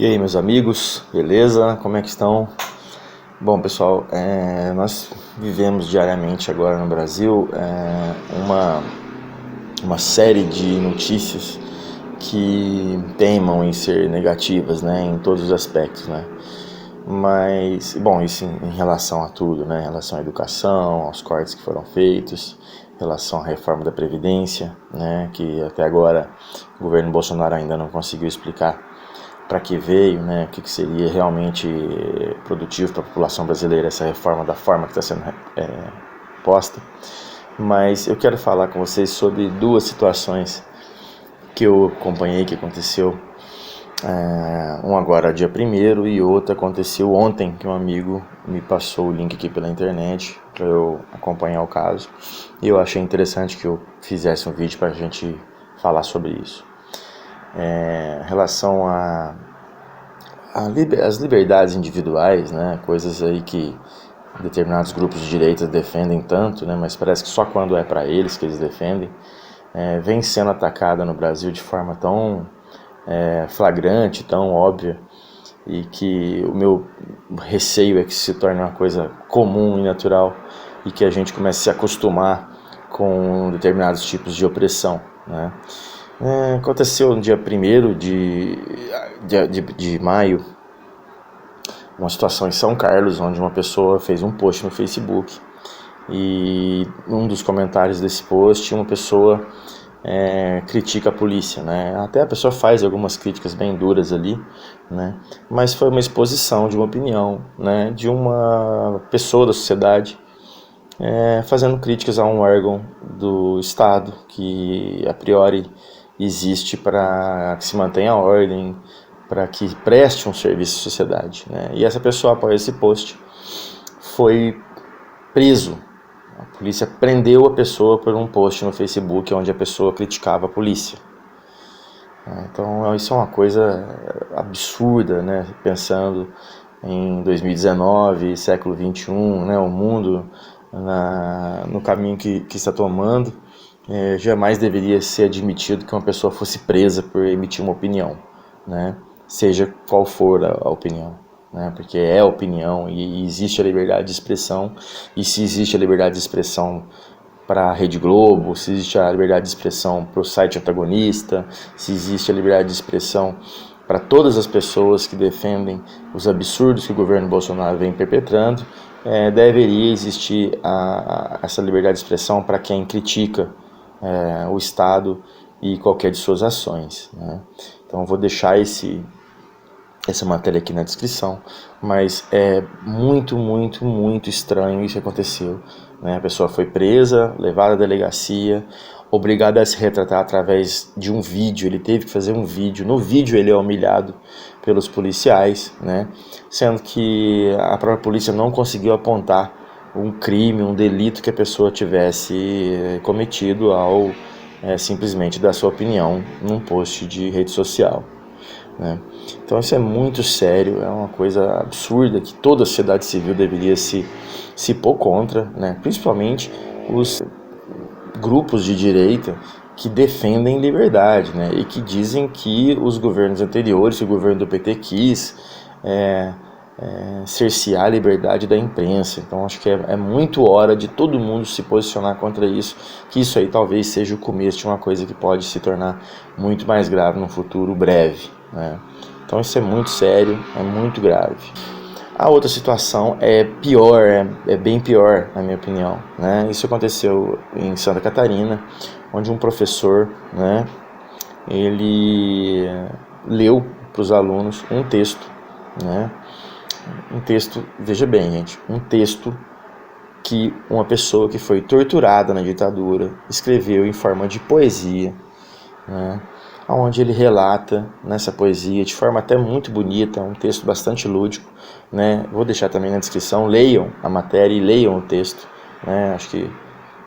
E aí, meus amigos, beleza? Como é que estão? Bom, pessoal, nós vivemos diariamente agora no Brasil uma série de notícias que teimam em ser negativas, né, em todos os aspectos, né? Mas, bom, isso em relação a tudo, né? Em relação à educação, aos cortes que foram feitos, em relação à reforma da Previdência, né? Que até agora o governo Bolsonaro ainda não conseguiu explicar para que veio, né? O que seria realmente produtivo para a população brasileira essa reforma da forma que está sendo posta. Mas eu quero falar com vocês sobre duas situações que eu acompanhei, que aconteceu. Um agora dia 1º e outro aconteceu ontem, que um amigo me passou o link aqui pela internet para eu acompanhar o caso. E eu achei interessante que eu fizesse um vídeo para a gente falar sobre isso. Em relação às liberdades individuais, né, coisas aí que determinados grupos de direita defendem tanto, né, mas parece que só quando é para eles que eles defendem, vem sendo atacada no Brasil de forma tão flagrante, tão óbvia, e que o meu receio é que se torne uma coisa comum e natural e que a gente comece a se acostumar com determinados tipos de opressão, né? Aconteceu no dia 1º de maio uma situação em São Carlos, onde uma pessoa fez um post no Facebook e um dos comentários desse post uma pessoa critica a polícia, né? Até a pessoa faz algumas críticas bem duras ali, né? Mas foi uma exposição de uma opinião, né? De uma pessoa da sociedade fazendo críticas a um órgão do Estado que a priori existe para que se mantenha a ordem, para que preste um serviço à sociedade, né? E essa pessoa, após esse post, foi preso. A polícia prendeu a pessoa por um post no Facebook onde a pessoa criticava a polícia. Então isso é uma coisa absurda, né? Pensando em 2019, século XXI, né? O mundo no caminho que está tomando, jamais deveria ser admitido que uma pessoa fosse presa por emitir uma opinião, né? Seja qual for a opinião, né? Porque é opinião e existe a liberdade de expressão, e se existe a liberdade de expressão para a Rede Globo, se existe a liberdade de expressão para o site antagonista, se existe a liberdade de expressão para todas as pessoas que defendem os absurdos que o governo Bolsonaro vem perpetrando, deveria existir essa liberdade de expressão para quem critica o Estado e qualquer de suas ações, né? Então eu vou deixar essa matéria aqui na descrição, mas é muito, muito, muito estranho isso que aconteceu, né? A pessoa foi presa, levada à delegacia, obrigada a se retratar através de um vídeo. Ele teve que fazer um vídeo. No vídeo ele é humilhado pelos policiais, né? Sendo que a própria polícia não conseguiu apontar um crime, um delito que a pessoa tivesse cometido ao simplesmente dar sua opinião num post de rede social, né? Então isso é muito sério, é uma coisa absurda que toda a sociedade civil deveria se pôr contra, né? Principalmente os grupos de direita que defendem liberdade, né? E que dizem que os governos anteriores, que o governo do PT quis cercear a liberdade da imprensa. Então acho que é muito hora de todo mundo se posicionar contra isso, que isso aí talvez seja o começo de uma coisa que pode se tornar muito mais grave no futuro breve, né? Então isso é muito sério, é muito grave. A outra situação é pior, é bem pior na minha opinião, né? Isso aconteceu em Santa Catarina, onde um professor, né, ele leu para os alunos um texto, né? Um texto, veja bem, gente, um texto que uma pessoa que foi torturada na ditadura escreveu em forma de poesia, né? Onde ele relata nessa poesia de forma até muito bonita, um texto bastante lúdico, né? Vou deixar também na descrição, leiam a matéria e leiam o texto, né? Acho que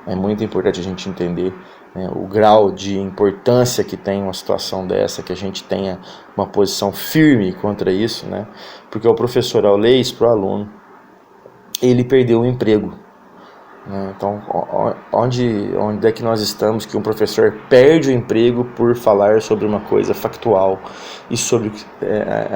é muito importante a gente entender, né, o grau de importância que tem uma situação dessa, que a gente tenha uma posição firme contra isso, né? Porque o professor, ao ler isso para o aluno, ele perdeu o emprego, né? Então, onde é que nós estamos que um professor perde o emprego por falar sobre uma coisa factual e sobre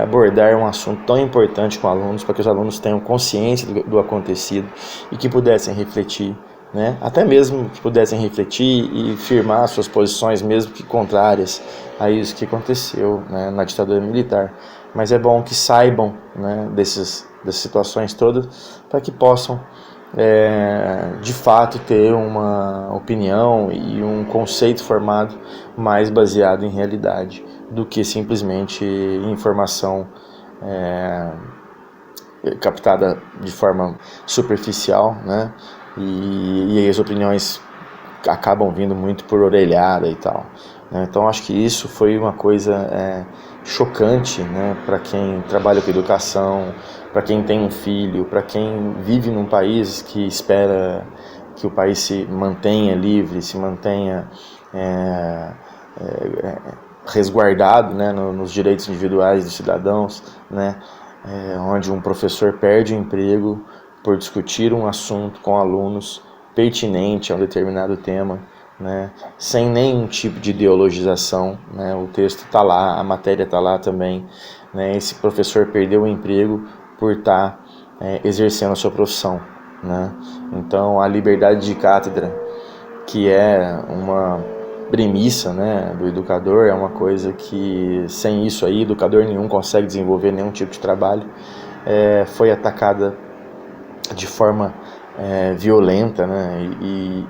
abordar um assunto tão importante com alunos, para que os alunos tenham consciência do acontecido e que pudessem refletir, né? Até mesmo que pudessem refletir e firmar suas posições, mesmo que contrárias a isso que aconteceu, né, na ditadura militar. Mas é bom que saibam, né, dessas situações todas, para que possam de fato ter uma opinião e um conceito formado mais baseado em realidade do que simplesmente informação captada de forma superficial, né? E aí as opiniões acabam vindo muito por orelhada e tal, né? Então acho que isso foi uma coisa chocante, né, para quem trabalha com educação, para quem tem um filho, para quem vive num país que espera que o país se mantenha livre, se mantenha resguardado, né, nos direitos individuais dos cidadãos, né, onde um professor perde o emprego por discutir um assunto com alunos pertinente a um determinado tema, né, sem nenhum tipo de ideologização, né, o texto está lá, a matéria está lá também, né, esse professor perdeu o emprego por estar exercendo a sua profissão, né. Então a liberdade de cátedra, que é uma premissa, né, do educador, é uma coisa que sem isso aí educador nenhum consegue desenvolver nenhum tipo de trabalho, foi atacada de forma violenta, né?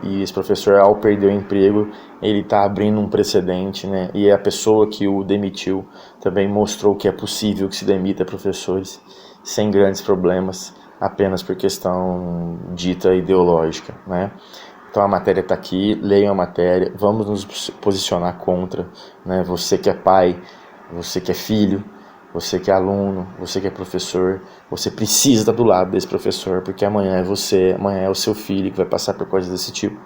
E esse professor, ao perder o emprego, ele está abrindo um precedente, né? E a pessoa que o demitiu também mostrou que é possível que se demita professores sem grandes problemas, apenas por questão dita ideológica, né? Então a matéria está aqui, leiam a matéria, vamos nos posicionar contra, né? Você que é pai, você que é filho, você que é aluno, você que é professor, você precisa estar do lado desse professor, porque amanhã é você, amanhã é o seu filho que vai passar por coisas desse tipo,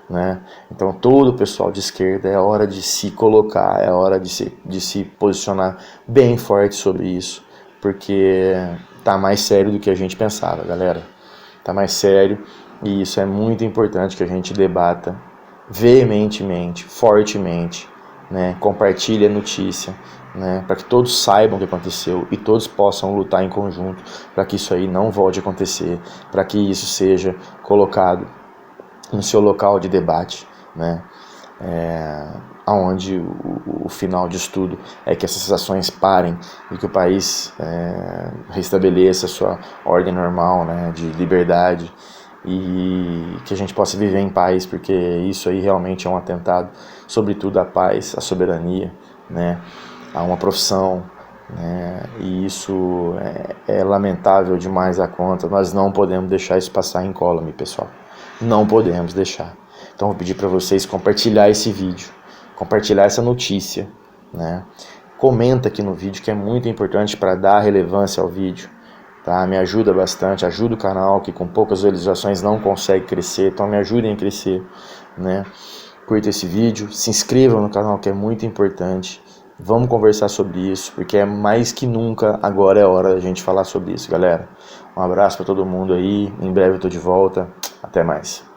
né? Então todo o pessoal de esquerda, é hora de se colocar, é hora de se posicionar bem forte sobre isso, porque tá mais sério do que a gente pensava, galera. Tá mais sério, e isso é muito importante que a gente debata veementemente, fortemente, né? Compartilhe a notícia, né? Para que todos saibam o que aconteceu e todos possam lutar em conjunto para que isso aí não volte a acontecer, para que isso seja colocado no seu local de debate, né? Onde o final de tudo é que essas ações parem e que o país restabeleça a sua ordem normal, né, de liberdade, e que a gente possa viver em paz, porque isso aí realmente é um atentado, sobretudo à paz, à soberania, né, a uma profissão, né, e isso é lamentável demais a conta. Nós não podemos deixar isso passar incólume, pessoal, não podemos deixar. Então vou pedir para vocês compartilhar esse vídeo, compartilhar essa notícia, né? Comenta aqui no vídeo, que é muito importante para dar relevância ao vídeo, tá? Me ajuda bastante, ajuda o canal que com poucas visualizações não consegue crescer, então me ajudem a crescer, né? Curta esse vídeo, se inscrevam no canal, que é muito importante. Vamos conversar sobre isso, porque é mais que nunca agora é hora da gente falar sobre isso, galera. Um abraço para todo mundo aí, em breve eu tô de volta, até mais.